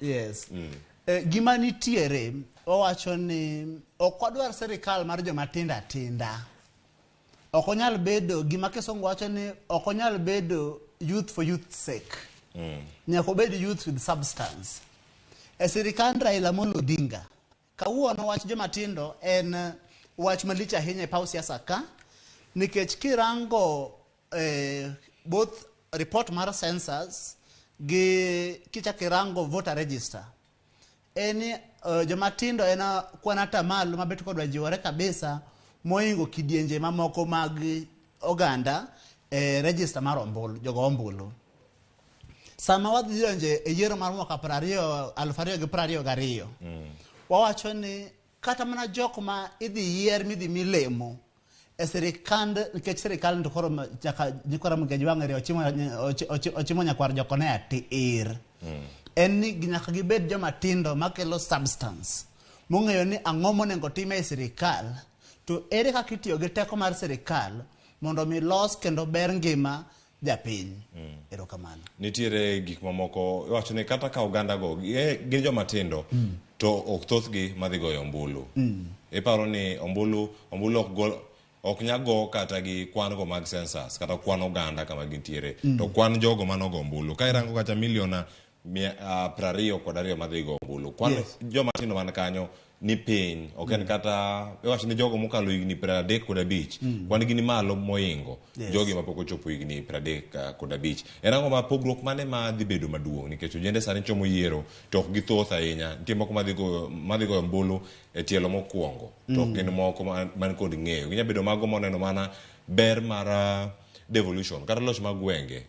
Yes. Gima nitiere owacho ni ok wadwar sirikal mar joma tinda. Ok onyal bedo gima Kisongo wacho ni ok onyal bedo youth for youth's sake. Nyaka obed youth with substance. E sirikand Raila Amolo Odinga kawuono wach joma tindo en wach malich ahinya e paw siasa ka nikech kirango both report mar census gi kichakirango voter register eni joma tindo ena kwana tamalo mabet kodwa jiwore kabisa moingo kidienje mamoko mag oganda register mar ombulu jogo ombulu. Sama wadhi donje e yiero mar mwaka 2022 wawacho ni kata mana jok ma idhi yier midhi milemo e sirikand nikech sirikal ndo koro nyikora mgeji wang'ere ochimo nyakwar jokone atir en ni nyaka gibed joma tindo makelo substance mong'eyo ni ang'o monego time e sirikal to ere kaka itiyo gi teko mar sirikal mondo mi los kendo ber ngima japiny. Erokamano. Nitiere gik mamoko iwacho ni kata ka oganda go gin joma tindo to ok thothgi madhi goyo ombulu. Iparo ni ombulu ok nyago kata gi kwan go mag census kata kwan oganda kama gintiere to kwan jogo manogo ombulu ka irango kata miliona 22 madhi go ombulu kwan joma tindo man kanyo ni piny ok en kata iwacho ni jogo mokalo higni 35 kwan gi ni malo moingo jogi mapok ochopo higni 35. Erango ma pogruok mane ma dhi bedo maduong' nikech ojende sani chomo yiero to ok githoth ahinya. Nitie moko madhi go ombulu e tielo mokwongo to gin moko man kod ng'eyo ginya bedo mago moneno mana ber mar devolution kata loch mag gwenge